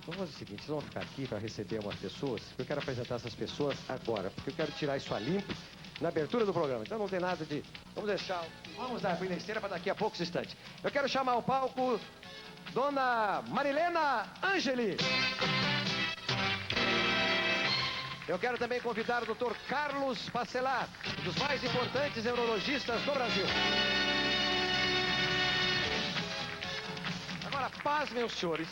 Vamos fazer o seguinte, vocês vão ficar aqui para receber umas pessoas. Eu quero apresentar essas pessoas agora, porque eu quero tirar isso a limpo na abertura do programa. Então não tem nada de... Vamos dar a brilhanteira para daqui a poucos instantes. Eu quero chamar ao palco Dona Marilena Angeli. Eu quero também convidar o Dr. Carlos Bacelar, um dos mais importantes neurologistas do Brasil. Agora, paz, meus senhores.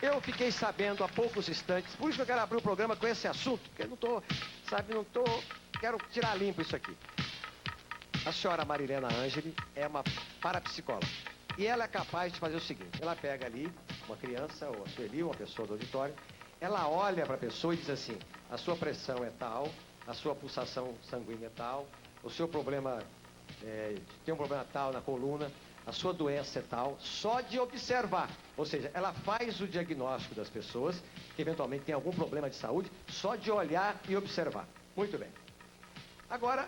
Eu fiquei sabendo há poucos instantes, por isso que eu quero abrir o programa com esse assunto, porque eu quero tirar limpo isso aqui. A senhora Marilena Angeli é uma parapsicóloga. E ela é capaz de fazer o seguinte, ela pega ali uma criança, ou a Sueli, uma pessoa do auditório, ela olha para a pessoa e diz assim, a sua pressão é tal, a sua pulsação sanguínea é tal, o seu problema, tem um problema tal na coluna, a sua doença é tal, só de observar. Ou seja, ela faz o diagnóstico das pessoas que eventualmente tem algum problema de saúde, só de olhar e observar. Muito bem. Agora,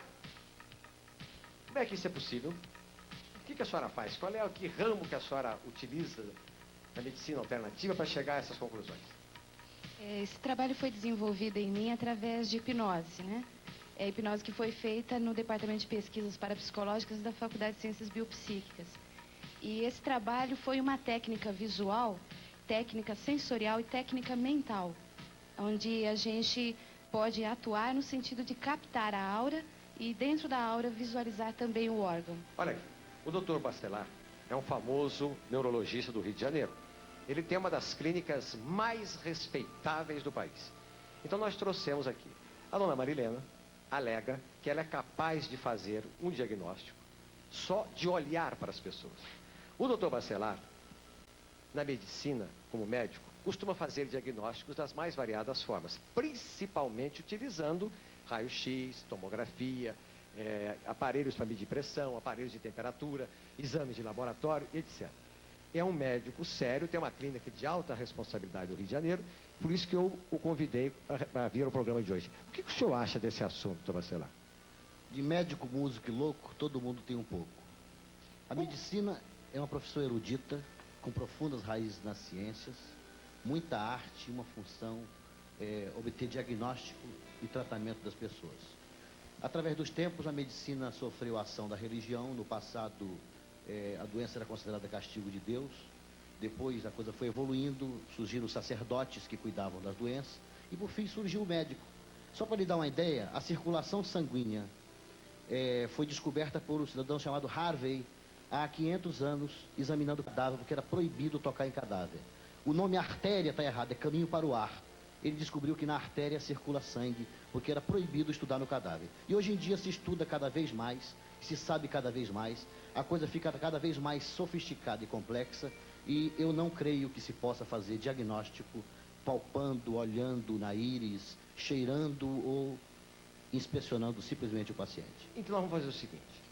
como é que isso é possível? O que a senhora faz? Qual é que ramo que a senhora utiliza da medicina alternativa para chegar a essas conclusões? Esse trabalho foi desenvolvido em mim através de hipnose, né? É a hipnose que foi feita no Departamento de Pesquisas Parapsicológicas da Faculdade de Ciências Biopsíquicas. E esse trabalho foi uma técnica visual, técnica sensorial e técnica mental, onde a gente pode atuar no sentido de captar a aura e dentro da aura visualizar também o órgão. Olha aqui, o Dr. Bacelar é um famoso neurologista do Rio de Janeiro. Ele tem uma das clínicas mais respeitáveis do país. Então nós trouxemos aqui. A dona Marilena alega que ela é capaz de fazer um diagnóstico só de olhar para as pessoas. O Dr. Bacelar, na medicina, como médico, costuma fazer diagnósticos das mais variadas formas, principalmente utilizando raio-x, tomografia, aparelhos para medir pressão, aparelhos de temperatura, exames de laboratório, etc. É um médico sério, tem uma clínica de alta responsabilidade no Rio de Janeiro, por isso que eu o convidei para vir ao programa de hoje. O que o senhor acha desse assunto, Dr. Bacelar? De médico, músico e louco, todo mundo tem um pouco. A medicina é uma profissão erudita, com profundas raízes nas ciências, muita arte, uma função obter diagnóstico e tratamento das pessoas. Através dos tempos, a medicina sofreu a ação da religião. No passado, a doença era considerada castigo de Deus. Depois a coisa foi evoluindo, surgiram os sacerdotes que cuidavam das doenças e por fim surgiu o médico. Só para lhe dar uma ideia, a circulação sanguínea foi descoberta por um cidadão chamado Harvey há 500 anos, examinando cadáver, porque era proibido tocar em cadáver. O nome artéria está errado, é caminho para o ar. Ele descobriu que na artéria circula sangue, porque era proibido estudar no cadáver. E hoje em dia se estuda cada vez mais, se sabe cada vez mais, a coisa fica cada vez mais sofisticada e complexa, e eu não creio que se possa fazer diagnóstico palpando, olhando na íris, cheirando ou inspecionando simplesmente o paciente. Então nós vamos fazer o seguinte.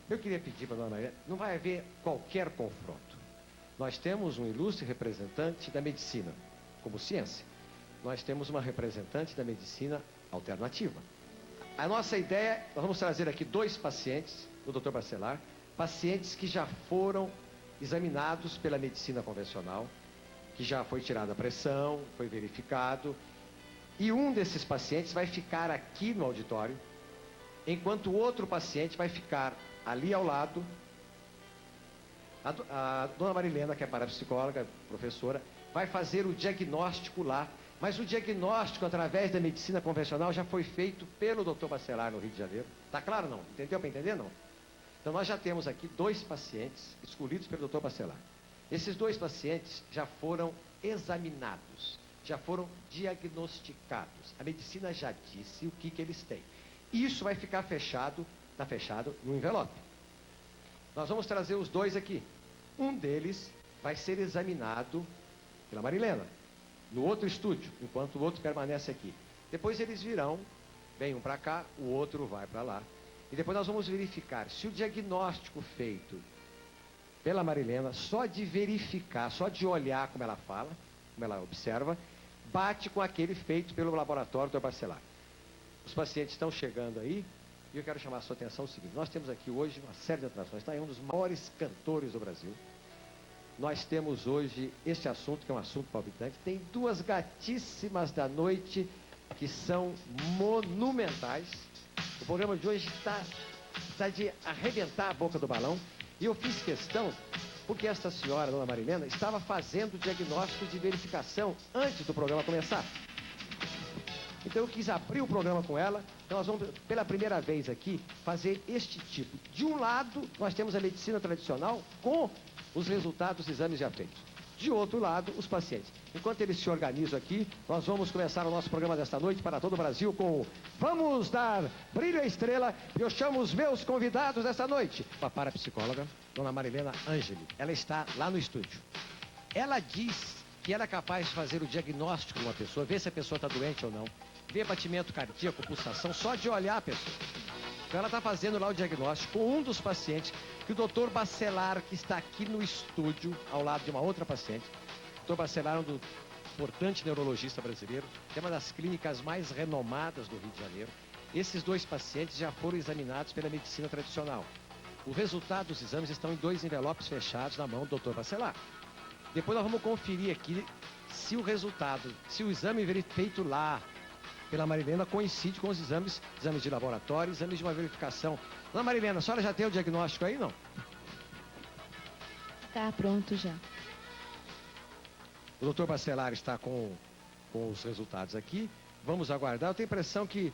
Eu queria pedir para a dona Maria, não vai haver qualquer confronto. Nós temos um ilustre representante da medicina, como ciência. Nós temos uma representante da medicina alternativa. A nossa ideia, nós vamos trazer aqui 2 pacientes, o Dr. Bacelar, pacientes que já foram examinados pela medicina convencional, que já foi tirada a pressão, foi verificado, e um desses pacientes vai ficar aqui no auditório, enquanto o outro paciente vai ficar ali ao lado. A dona Marilena, que é parapsicóloga, professora, vai fazer o diagnóstico lá, mas o diagnóstico através da medicina convencional já foi feito pelo Dr. Bacelar no Rio de Janeiro. Tá claro não? Entendeu para entender não? Então nós já temos aqui 2 pacientes escolhidos pelo Dr. Bacelar. Esses 2 pacientes já foram examinados, já foram diagnosticados. A medicina já disse o que eles têm. Isso vai ficar fechado, está fechado no envelope. Nós vamos trazer os 2 aqui. Um deles vai ser examinado pela Marilena, no outro estúdio, enquanto o outro permanece aqui. Depois eles virão, vem um para cá, o outro vai para lá. E depois nós vamos verificar se o diagnóstico feito pela Marilena, só de verificar, só de olhar como ela fala, como ela observa, bate com aquele feito pelo laboratório do Bacelar. Os pacientes estão chegando aí, e eu quero chamar a sua atenção o seguinte, nós temos aqui hoje uma série de atrações, está aí um dos maiores cantores do Brasil, nós temos hoje este assunto, que é um assunto palpitante. Tem duas gatíssimas da noite que são monumentais. O programa de hoje está de arrebentar a boca do balão. E eu fiz questão, porque esta senhora, dona Marilena, estava fazendo diagnóstico de verificação antes do programa começar. Então eu quis abrir o programa com ela. Então nós vamos, pela primeira vez aqui, fazer este tipo. De um lado, nós temos a medicina tradicional com os resultados dos exames já feitos. De outro lado, os pacientes. Enquanto eles se organizam aqui, nós vamos começar o nosso programa desta noite para todo o Brasil com o Vamos Dar Brilho à Estrela. E eu chamo os meus convidados desta noite. A parapsicóloga, dona Marilena Angeli. Ela está lá no estúdio. Ela diz que ela é capaz de fazer o diagnóstico de uma pessoa, ver se a pessoa está doente ou não, ver batimento cardíaco, pulsação, só de olhar a pessoa. Então ela está fazendo lá o diagnóstico com um dos pacientes, que o doutor Bacelar, que está aqui no estúdio, ao lado de uma outra paciente. O doutor Bacelar é um importante neurologista brasileiro, que é uma das clínicas mais renomadas do Rio de Janeiro. Esses dois pacientes já foram examinados pela medicina tradicional. O resultado dos exames estão em 2 envelopes fechados na mão do doutor Bacelar. Depois nós vamos conferir aqui se o resultado, se o exame feito lá pela Marilena coincide com os exames de laboratório, exames de uma verificação. Dona Marilena, a senhora já tem o diagnóstico aí, não? Está pronto já. O doutor Bacelar está com os resultados aqui. Vamos aguardar. Eu tenho a impressão que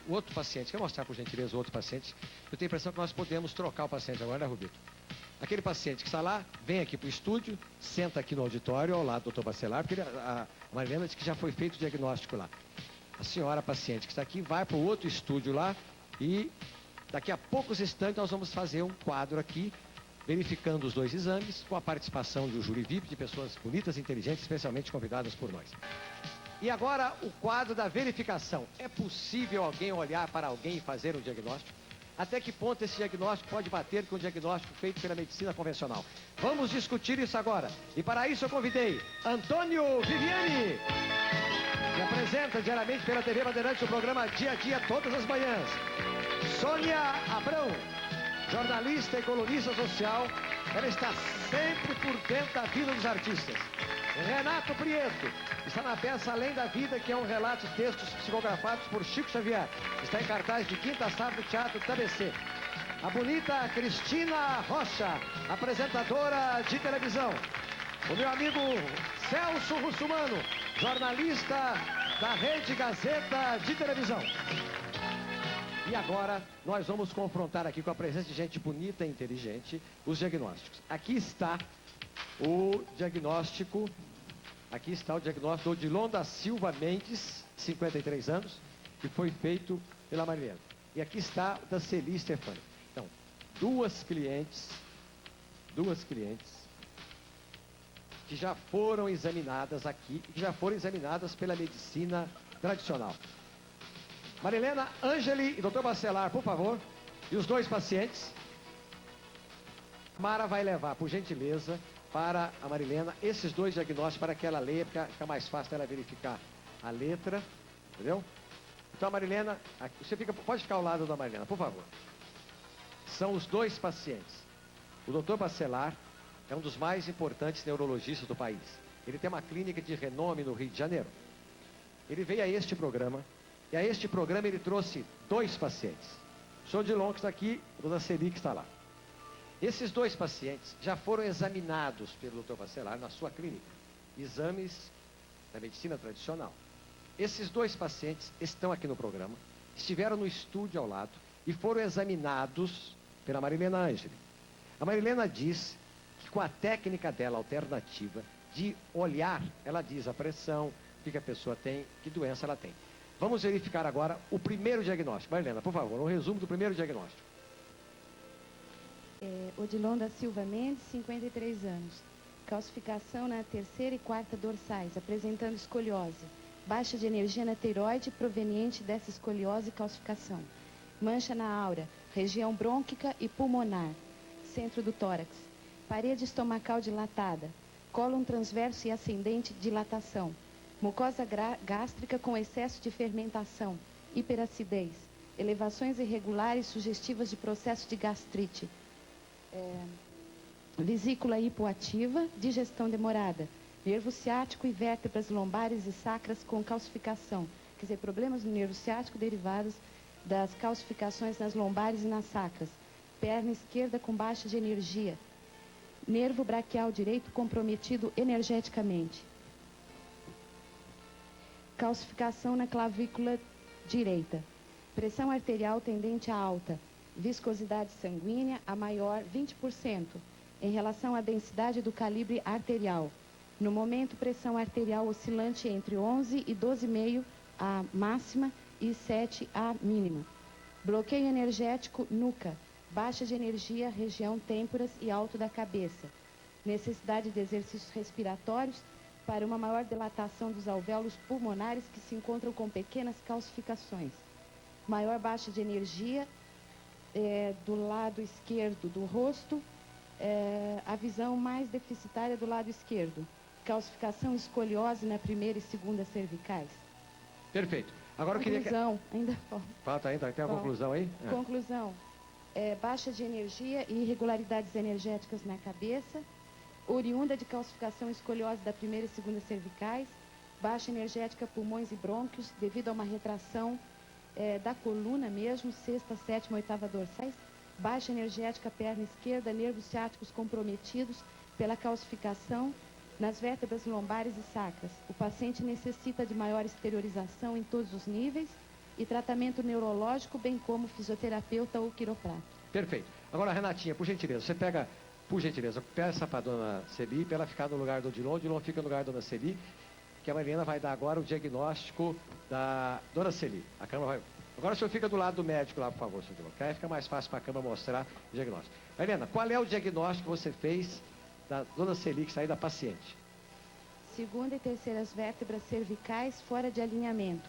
o outro paciente, quer mostrar por gentileza o outro paciente? Eu tenho a impressão que nós podemos trocar o paciente agora, né, Rubito? Aquele paciente que está lá, vem aqui para o estúdio, senta aqui no auditório, ao lado do doutor Bacelar, porque a Marilena disse que já foi feito o diagnóstico lá. A senhora paciente que está aqui vai para o outro estúdio lá e daqui a poucos instantes nós vamos fazer um quadro aqui, verificando os 2 exames, com a participação de um júri VIP, de pessoas bonitas e inteligentes, especialmente convidadas por nós. E agora o quadro da verificação. É possível alguém olhar para alguém e fazer um diagnóstico? Até que ponto esse diagnóstico pode bater com o diagnóstico feito pela medicina convencional? Vamos discutir isso agora. E para isso eu convidei Antônio Viviani, que apresenta diariamente pela TV Bandeirantes o programa Dia a Dia, todas as manhãs. Sônia Abrão, jornalista e colunista social. Ela está sempre por dentro da vida dos artistas. Renato Prieto está na peça Além da Vida, que é um relato de textos psicografados por Chico Xavier. Está em cartaz de quinta a sábado no Teatro TBC. A bonita Cristina Rocha, apresentadora de televisão. O meu amigo Celso Russumano, jornalista da Rede Gazeta de televisão. E agora nós vamos confrontar aqui com a presença de gente bonita e inteligente os diagnósticos. Aqui está o diagnóstico do Odilon da Silva Mendes, 53 anos, que foi feito pela Marilena. E aqui está da Celi Stefani. Então, duas clientes que já foram examinadas aqui, que já foram examinadas pela medicina tradicional. Marilena Angeli e Dr. Bacelar, por favor. E os 2 pacientes. Mara vai levar, por gentileza, para a Marilena esses 2 diagnósticos para que ela leia, porque fica mais fácil ela verificar a letra, entendeu? Então a Marilena, você pode ficar ao lado da Marilena, por favor. São os 2 pacientes. O Dr. Bacelar é um dos mais importantes neurologistas do país. Ele tem uma clínica de renome no Rio de Janeiro. Ele veio a este programa, e a este programa ele trouxe 2 pacientes. O senhor Odilon, que está aqui, a dona Celi, que está lá. Esses 2 pacientes já foram examinados pelo Dr. Bacelar na sua clínica. Exames da medicina tradicional. Esses 2 pacientes estão aqui no programa, estiveram no estúdio ao lado e foram examinados pela Marilena Angeli. A Marilena diz que com a técnica dela alternativa de olhar, ela diz a pressão, o que a pessoa tem, que doença ela tem. Vamos verificar agora o primeiro diagnóstico. Marilena, por favor, um resumo do primeiro diagnóstico. Odilon da Silva Mendes, 53 anos. Calcificação na 3ª e 4ª dorsais, apresentando escoliose. Baixa de energia na tireoide proveniente dessa escoliose e calcificação. Mancha na aura, região brônquica e pulmonar. Centro do tórax. Parede estomacal dilatada. Cólon transverso e ascendente, dilatação. Mucosa gástrica com excesso de fermentação. Hiperacidez. Elevações irregulares sugestivas de processo de gastrite. vesícula hipoativa, digestão demorada, nervo ciático e vértebras lombares e sacras com calcificação. Quer dizer, problemas no nervo ciático derivados das calcificações nas lombares e nas sacras. Perna esquerda com baixa de energia. Nervo braquial direito comprometido energeticamente. Calcificação na clavícula direita. Pressão arterial tendente a alta. Viscosidade sanguínea a maior 20%, em relação à densidade do calibre arterial. No momento, pressão arterial oscilante entre 11 e 12,5 a máxima e 7 a mínima. Bloqueio energético nuca. Baixa de energia, região têmporas e alto da cabeça. Necessidade de exercícios respiratórios para uma maior dilatação dos alvéolos pulmonares que se encontram com pequenas calcificações. Maior baixa de energia do lado esquerdo do rosto, a visão mais deficitária do lado esquerdo. Calcificação e escoliose na primeira e segunda cervicais. Perfeito. Agora Conclusão, ainda falta. Falta ainda, tem a conclusão aí? Conclusão. Baixa de energia e irregularidades energéticas na cabeça, oriunda de calcificação e escoliose da primeira e segunda cervicais, baixa energética pulmões e brônquios devido a uma retração da coluna mesmo, sexta, sétima, oitava dorsais, baixa energética perna esquerda, nervos ciáticos comprometidos pela calcificação nas vértebras lombares e sacras. O paciente necessita de maior exteriorização em todos os níveis e tratamento neurológico, bem como fisioterapeuta ou quiroprato. Perfeito. Agora, Renatinha, por gentileza, você pega, por gentileza, peça para a dona Celi, para ela ficar no lugar do Odilon, o Odilon fica no lugar da dona Celi, que a Mariana vai dar agora o diagnóstico da dona Celi. A câmera vai... Agora o senhor fica do lado do médico lá, por favor, senhor Odilon, que aí fica mais fácil para a câmera mostrar o diagnóstico. Mariana, qual é o diagnóstico que você fez da dona Celi, que saiu da paciente? Segunda e terceiras vértebras cervicais fora de alinhamento.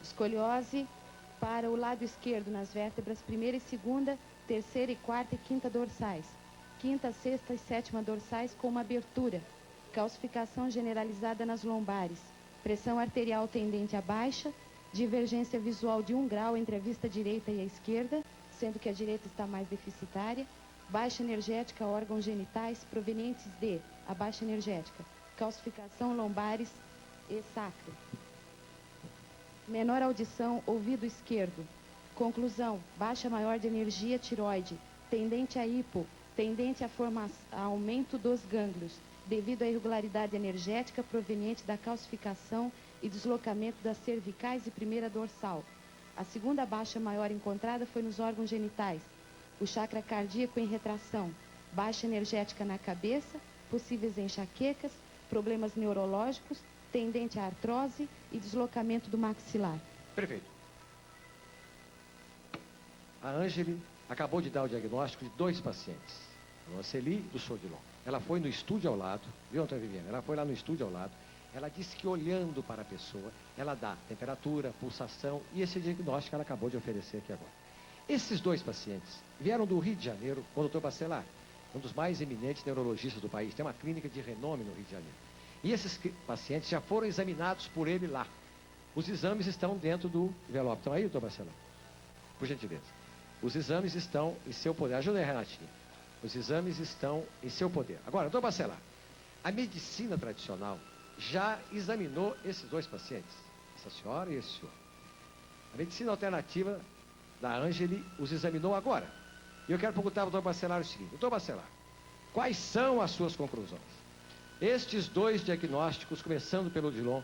Escoliose para o lado esquerdo nas vértebras primeira e segunda, terceira e quarta e quinta dorsais. Quinta, sexta e sétima dorsais com uma abertura. Calcificação generalizada nas lombares. Pressão arterial tendente a baixa. Divergência visual de 1 grau entre a vista direita e a esquerda, sendo que a direita está mais deficitária. Baixa energética, órgãos genitais provenientes de a baixa energética. Calcificação lombares e sacro. Menor audição, ouvido esquerdo. Conclusão, baixa maior de energia tiroide, tendente a hipo, tendente a aumento dos gânglios, devido à irregularidade energética proveniente da calcificação e deslocamento das cervicais e primeira dorsal. A segunda baixa maior encontrada foi nos órgãos genitais. O chakra cardíaco em retração, baixa energética na cabeça, possíveis enxaquecas, problemas neurológicos, tendente à artrose e deslocamento do maxilar. Perfeito. A Ângeli acabou de dar o diagnóstico de 2 pacientes, a dona Celi e do senhor Odilon. Ela foi no estúdio ao lado, viu, Antônio Viviane? Ela foi lá no estúdio ao lado, ela disse que olhando para a pessoa, ela dá temperatura, pulsação e esse diagnóstico que ela acabou de oferecer aqui agora. Esses 2 pacientes vieram do Rio de Janeiro com o doutor Bacelar, um dos mais eminentes neurologistas do país, tem uma clínica de renome no Rio de Janeiro. E esses pacientes já foram examinados por ele lá. Os exames estão dentro do envelope. Estão aí, doutor Bacelar? Por gentileza. Os exames estão em seu poder. Ajuda aí, Renatinha. Os exames estão em seu poder. Agora, doutor Bacelar, a medicina tradicional já examinou esses 2 pacientes, essa senhora e esse senhor. A medicina alternativa da Ângeli os examinou agora. E eu quero perguntar ao doutor Bacelar o seguinte: doutor Bacelar, quais são as suas conclusões? Estes 2 diagnósticos, começando pelo Odilon,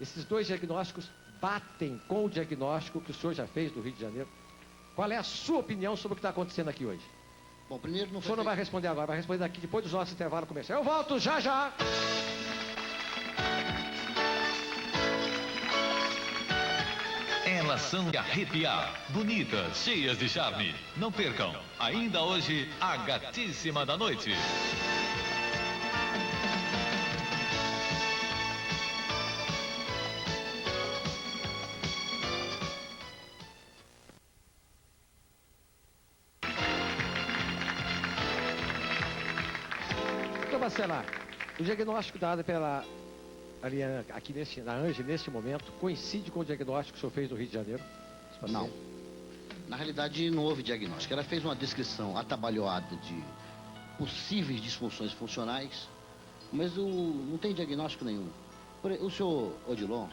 esses 2 diagnósticos batem com o diagnóstico que o senhor já fez do Rio de Janeiro? Qual é a sua opinião sobre o que está acontecendo aqui hoje? Bom, primeiro O senhor não vai responder agora, vai responder daqui depois dos nossos intervalos comerciais. Eu volto já já! Elas são de arrepiar, bonitas, cheias de charme. Não percam, ainda hoje, a gatíssima da noite. Bacelar, o diagnóstico dado pela Ariana aqui na Ângela, neste momento, coincide com o diagnóstico que o senhor fez no Rio de Janeiro? Não. Na realidade, não houve diagnóstico. Ela fez uma descrição atabalhoada de possíveis disfunções funcionais, mas não tem diagnóstico nenhum. O senhor Odilon,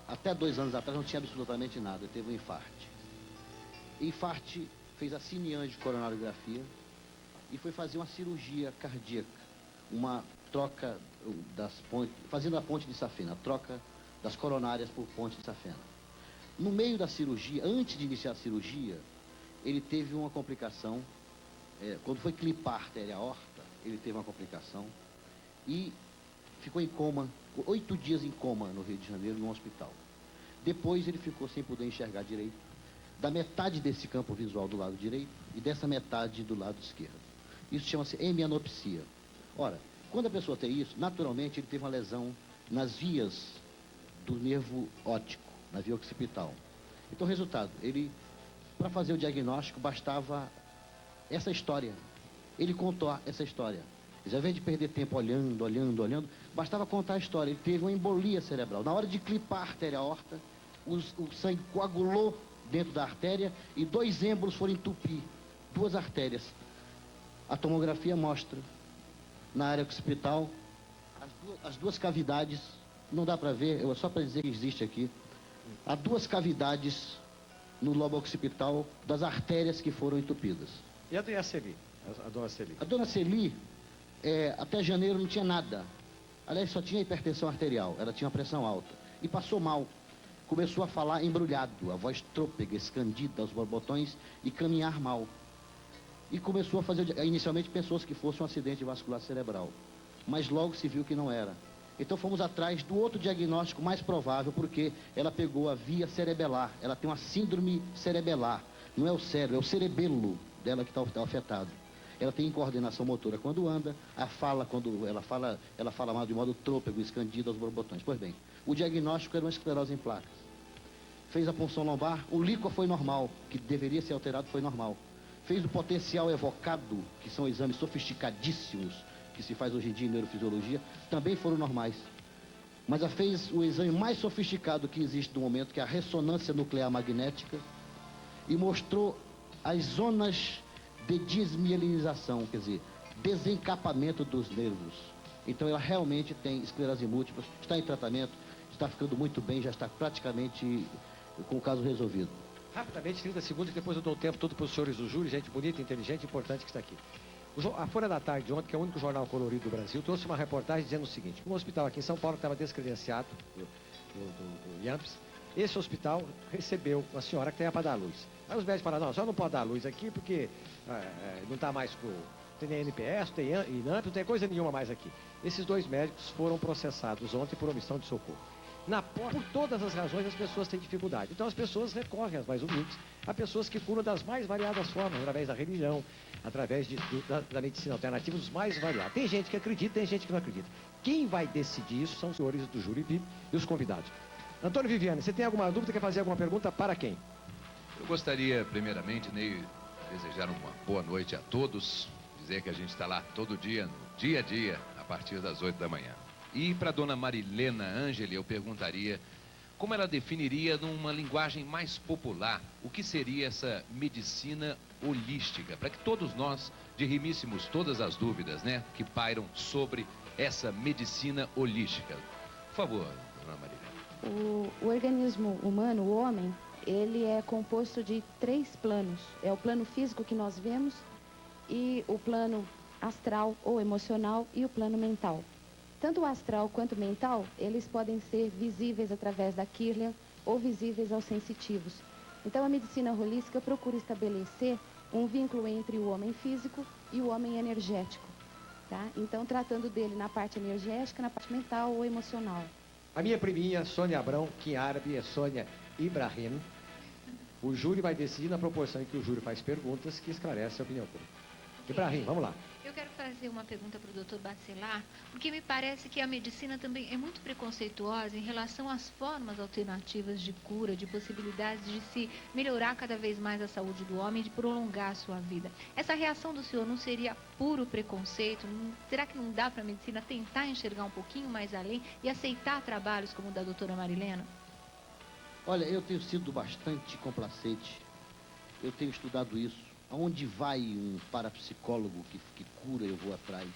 até 2 anos atrás não tinha absolutamente nada, ele teve um infarte. Infarte, fez a cineangiocoronariografia e foi fazer uma cirurgia cardíaca, uma troca das pontes, fazendo a ponte de safena, a troca das coronárias por ponte de safena. No meio da cirurgia, antes de iniciar a cirurgia, ele teve uma complicação, quando foi clipar a artéria aorta, ele teve uma complicação e ficou em coma, 8 dias em coma no Rio de Janeiro, num hospital. Depois ele ficou sem poder enxergar direito, da metade desse campo visual do lado direito e dessa metade do lado esquerdo. Isso chama-se hemianopsia. Ora, quando a pessoa tem isso, naturalmente ele teve uma lesão nas vias do nervo óptico, na via occipital. Então, resultado, ele, para fazer o diagnóstico, bastava essa história. Ele contou essa história. Ao invés de perder tempo olhando, bastava contar a história. Ele teve uma embolia cerebral. Na hora de clipar a artéria aorta, o sangue coagulou dentro da artéria e 2 êmbolos foram entupir 2 artérias. A tomografia mostra, na área occipital, as 2 cavidades, não dá para ver, só para dizer que existe aqui, há 2 cavidades no lobo occipital das artérias que foram entupidas. E a dona Celi? A dona Celi? A dona Celi, até janeiro não tinha nada. Aliás, só tinha hipertensão arterial, ela tinha uma pressão alta. E passou mal. Começou a falar embrulhado, a voz trôpega, escandida aos borbotões e caminhar mal. E começou a fazer, inicialmente pensou-se que fosse um acidente vascular cerebral. Mas logo se viu que não era. Então fomos atrás do outro diagnóstico mais provável, porque ela pegou a via cerebelar. Ela tem uma síndrome cerebelar. Não é o cérebro, é o cerebelo dela que está afetado. Ela tem incoordenação motora quando anda, a fala, quando ela fala mal de modo trôpego, escandido aos borbotões. Pois bem, o diagnóstico era uma esclerose em placas. Fez a punção lombar, o líquor foi normal, que deveria ser alterado foi normal. Fez o potencial evocado, que são exames sofisticadíssimos, que se faz hoje em dia em neurofisiologia, também foram normais. Mas ela fez o exame mais sofisticado que existe no momento, que é a ressonância nuclear magnética, e mostrou as zonas de desmielinização, quer dizer, desencapamento dos nervos. Então ela realmente tem esclerose múltipla, está em tratamento, está ficando muito bem, já está praticamente com o caso resolvido. Rapidamente, 30 segundos, depois eu dou o tempo todo para os senhores do júri, gente bonita, inteligente e importante que está aqui. A Folha da Tarde de ontem, que é o único jornal colorido do Brasil, trouxe uma reportagem dizendo o seguinte: um hospital aqui em São Paulo que estava descredenciado, do IAMPS, esse hospital recebeu uma senhora que tem para dar luz. Aí os médicos falaram, não, só não pode dar luz aqui porque não está mais com... Tem nem NPS, não tem INAMP, não tem coisa nenhuma mais aqui. Esses 2 médicos foram processados ontem por omissão de socorro. Por todas as razões, as pessoas têm dificuldade. Então as pessoas recorrem às mais humildes, a pessoas que curam das mais variadas formas, através da religião, através da medicina alternativa, dos mais variados. Tem gente que acredita, tem gente que não acredita. Quem vai decidir isso são os senhores do júri VIP e os convidados. Antônio Viviane, você tem alguma dúvida, quer fazer alguma pergunta para quem? Eu gostaria, primeiramente, Ney, desejar uma boa noite a todos, dizer que a gente está lá todo dia, no dia a dia, a partir das 8 da manhã. E para a dona Marilena Angeli, eu perguntaria como ela definiria numa linguagem mais popular o que seria essa medicina holística, para que todos nós dirimíssemos todas as dúvidas, né, que pairam sobre essa medicina holística. Por favor, dona Marilena. O organismo humano, o homem, ele é composto de 3 planos. É o plano físico que nós vemos, e o plano astral ou emocional e o plano mental. Tanto o astral quanto o mental, eles podem ser visíveis através da Kirlian ou visíveis aos sensitivos. Então a medicina holística procura estabelecer um vínculo entre o homem físico e o homem energético. Tá? Então tratando dele na parte energética, na parte mental ou emocional. A minha priminha, Sônia Abrão, que em árabe é Sônia Ibrahim. O júri vai decidir na proporção em que o júri faz perguntas que esclarece a opinião pública. Ibrahim, vamos lá. Eu quero fazer uma pergunta para o Dr. Bacelar, porque me parece que a medicina também é muito preconceituosa em relação às formas alternativas de cura, de possibilidades de se melhorar cada vez mais a saúde do homem e de prolongar a sua vida. Essa reação do senhor não seria puro preconceito? Será que não dá para a medicina tentar enxergar um pouquinho mais além e aceitar trabalhos como o da doutora Marilena? Olha, eu tenho sido bastante complacente, eu tenho estudado isso, Aonde vai um parapsicólogo que cura, eu vou atrás.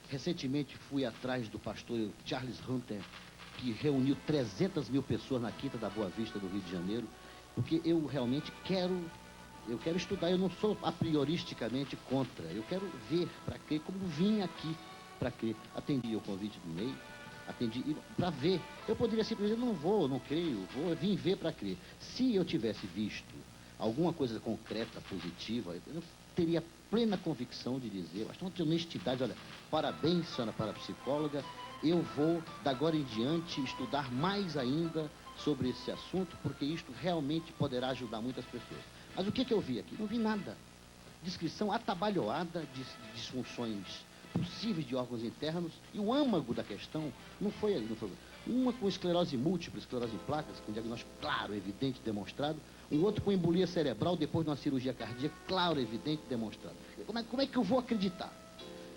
Recentemente fui atrás do pastor Charles Hunter, que reuniu 300 mil pessoas na Quinta da Boa Vista do Rio de Janeiro, porque eu realmente quero estudar. Eu não sou a prioristicamente contra, eu quero ver para crer, como vim aqui para crer. Atendi o convite do Ney, atendi para ver. Eu poderia simplesmente, não creio, eu vim ver para crer. Se eu tivesse visto alguma coisa concreta, positiva, eu teria plena convicção de dizer, bastante honestidade, olha, parabéns, senhora parapsicóloga, eu vou, da agora em diante, estudar mais ainda sobre esse assunto, porque isto realmente poderá ajudar muitas pessoas. Mas o que eu vi aqui? Não vi nada. Descrição atabalhoada de disfunções possíveis de órgãos internos, e o âmago da questão não foi ali, não foi. Uma com esclerose múltipla, esclerose em placas, com diagnóstico claro, evidente, demonstrado. Um outro com embolia cerebral depois de uma cirurgia cardíaca, claro, evidente, demonstrado. Como é que eu vou acreditar?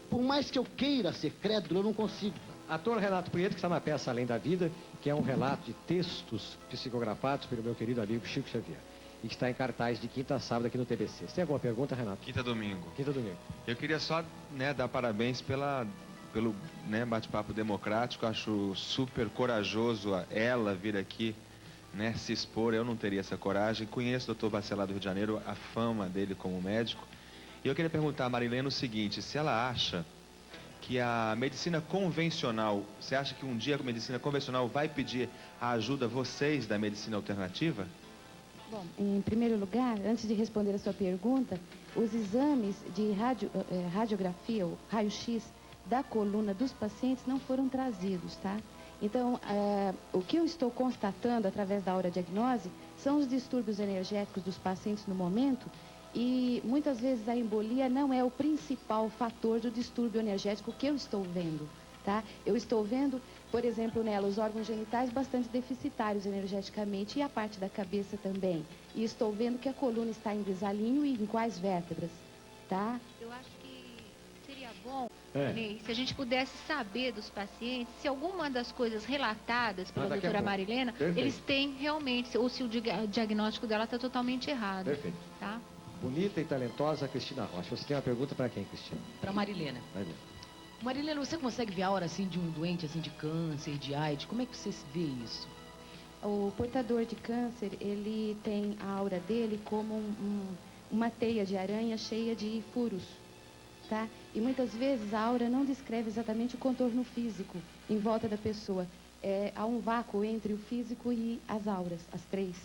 Por mais que eu queira ser crédulo, eu não consigo. Ator Renato Prieto, que está na peça Além da Vida, que é um relato de textos psicografados pelo meu querido amigo Chico Xavier, e que está em cartaz de quinta a sábado aqui no TBC. Você tem alguma pergunta, Renato? Quinta domingo. Quinta domingo. Eu queria só dar parabéns pelo bate-papo democrático. Acho super corajoso ela vir aqui, se expor. Eu não teria essa coragem. Conheço o Dr. Bacelar do Rio de Janeiro, a fama dele como médico. E eu queria perguntar a Marilena o seguinte, se ela acha que a medicina convencional, você acha que um dia a medicina convencional vai pedir a ajuda a vocês da medicina alternativa? Bom, em primeiro lugar, antes de responder a sua pergunta, os exames de radiografia, ou raio-x, da coluna dos pacientes não foram trazidos, tá? Então, o que eu estou constatando através da aurodiagnose são os distúrbios energéticos dos pacientes no momento, e muitas vezes a embolia não é o principal fator do distúrbio energético que eu estou vendo, tá? Eu estou vendo, por exemplo, nela os órgãos genitais bastante deficitários energeticamente e a parte da cabeça também. E estou vendo que a coluna está em desalinho e em quais vértebras, tá? Eu acho que seria bom, Ney, se a gente pudesse saber dos pacientes se alguma das coisas relatadas pela doutora Marilena, eles têm realmente, ou se o diagnóstico dela está totalmente errado. Perfeito. Tá? Bonita e talentosa Cristina Rocha. Você tem uma pergunta para quem, Cristina? Para Marilena. Marilena, você consegue ver a aura assim de um doente assim de câncer, de AIDS? Como é que você vê isso? O portador de câncer, ele tem a aura dele como uma teia de aranha cheia de furos, tá? E muitas vezes a aura não descreve exatamente o contorno físico em volta da pessoa. Há um vácuo entre o físico e as auras, as três,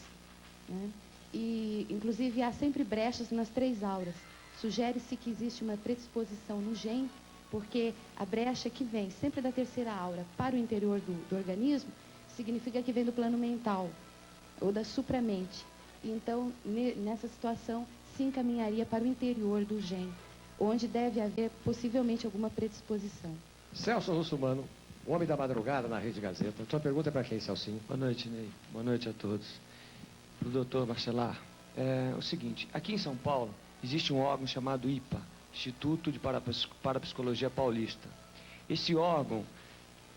né? E, inclusive, há sempre brechas nas três auras. Sugere-se que existe uma predisposição no gene, porque a brecha que vem sempre da terceira aura para o interior do organismo, significa que vem do plano mental, ou da supramente. Então, nessa situação, se encaminharia para o interior do gene, onde deve haver, possivelmente, alguma predisposição. Celso Russumano, homem da madrugada na Rede Gazeta. Sua pergunta é para quem, Celcinho? Boa noite, Ney. Boa noite a todos. Para o doutor Bacelar, é o seguinte, aqui em São Paulo existe um órgão chamado IPA, Instituto de Parapsicologia Paulista. Esse órgão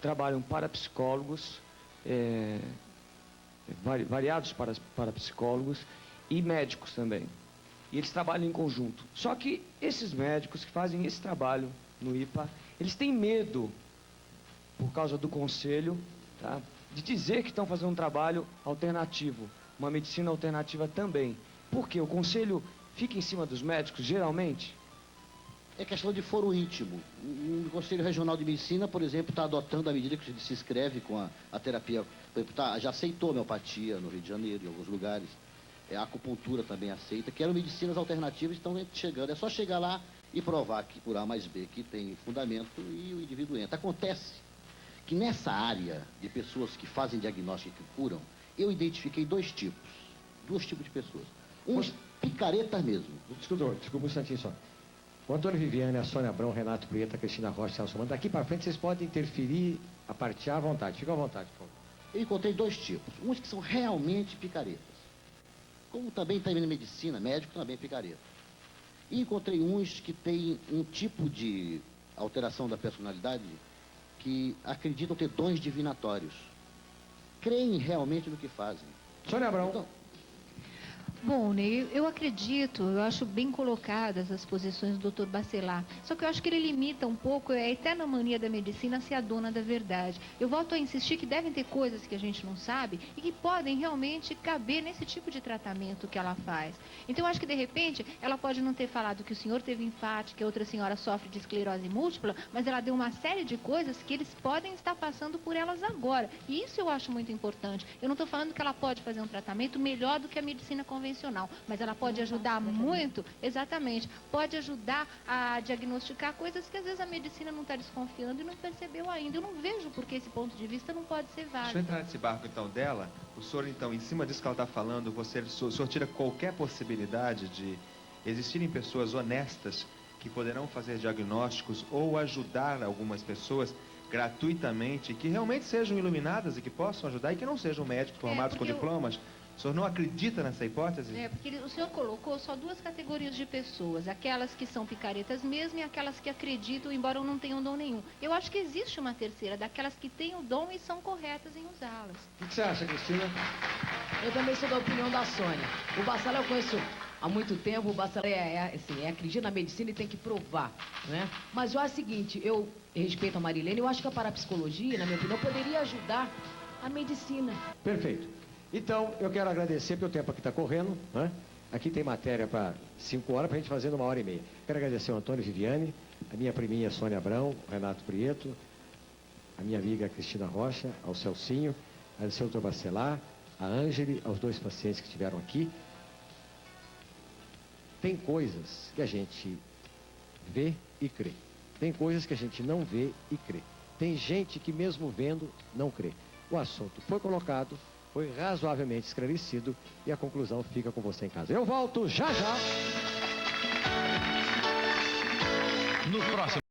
trabalham parapsicólogos, variados parapsicólogos e médicos também. E eles trabalham em conjunto. Só que esses médicos que fazem esse trabalho no IPA, eles têm medo, por causa do conselho, tá, de dizer que estão fazendo um trabalho alternativo, uma medicina alternativa também. Porque o conselho fica em cima dos médicos, geralmente? É questão de foro íntimo. O Conselho Regional de Medicina, por exemplo, está adotando a medida que se inscreve com a terapia. Por exemplo, já aceitou a homeopatia no Rio de Janeiro, em alguns lugares. A acupuntura também aceita, que eram medicinas alternativas, estão chegando. É só chegar lá e provar que por A mais B que tem fundamento e o indivíduo entra. Acontece que nessa área de pessoas que fazem diagnóstico e que curam, eu identifiquei dois tipos de pessoas. Uns picaretas mesmo. Desculpa um instantinho só. O Antônio Viviane, a Sônia Abrão, Renato Prieto, a Cristina Rocha, Celso Mano. Daqui para frente vocês podem interferir a partir à vontade. Fica à vontade, por favor. Eu encontrei dois tipos. Uns que são realmente picaretas. Como também tem na medicina, médico também é picareta. E encontrei uns que têm um tipo de alteração da personalidade que acreditam ter dons divinatórios. Creem realmente no que fazem. Sônia Abrão. Então, Bom, Ney, eu acredito, eu acho bem colocadas as posições do Dr. Bacelar. Só que eu acho que ele limita um pouco a eterna mania da medicina a ser a dona da verdade. Eu volto a insistir que devem ter coisas que a gente não sabe e que podem realmente caber nesse tipo de tratamento que ela faz. Então, eu acho que, de repente, ela pode não ter falado que o senhor teve infarto, que a outra senhora sofre de esclerose múltipla, mas ela deu uma série de coisas que eles podem estar passando por elas agora. E isso eu acho muito importante. Eu não estou falando que ela pode fazer um tratamento melhor do que a medicina convencional, mas ela pode ajudar muito, exatamente, pode ajudar a diagnosticar coisas que às vezes a medicina não está desconfiando e não percebeu ainda. Eu não vejo por que esse ponto de vista não pode ser válido. Deixa eu entrar nesse barco então dela. O senhor então, em cima disso que ela está falando, o senhor tira qualquer possibilidade de existirem pessoas honestas que poderão fazer diagnósticos ou ajudar algumas pessoas gratuitamente, que realmente sejam iluminadas e que possam ajudar e que não sejam médicos formados com diplomas? O senhor não acredita nessa hipótese? Porque o senhor colocou só duas categorias de pessoas, aquelas que são picaretas mesmo e aquelas que acreditam, embora não tenham dom nenhum. Eu acho que existe uma terceira, daquelas que têm o dom e são corretas em usá-las. O que você acha, Cristina? Eu também sou da opinião da Sônia. O Bacelar eu conheço há muito tempo, o Bacelar acredita na medicina e tem que provar, né? Mas eu acho o seguinte, eu respeito a Marilene, eu acho que a parapsicologia, na minha opinião, poderia ajudar a medicina. Perfeito. Então, eu quero agradecer, porque o tempo aqui está correndo, né? Aqui tem matéria para 5 horas, para a gente fazer numa hora e meia. Quero agradecer ao Antônio Viviane, a minha priminha Sônia Abrão, o Renato Prieto, a minha amiga Cristina Rocha, ao Celcinho, ao Dr. Bacelar, a Ângele, aos 2 pacientes que estiveram aqui. Tem coisas que a gente vê e crê. Tem coisas que a gente não vê e crê. Tem gente que mesmo vendo, não crê. O assunto foi colocado, foi razoavelmente esclarecido e a conclusão fica com você em casa. Eu volto já já. No próximo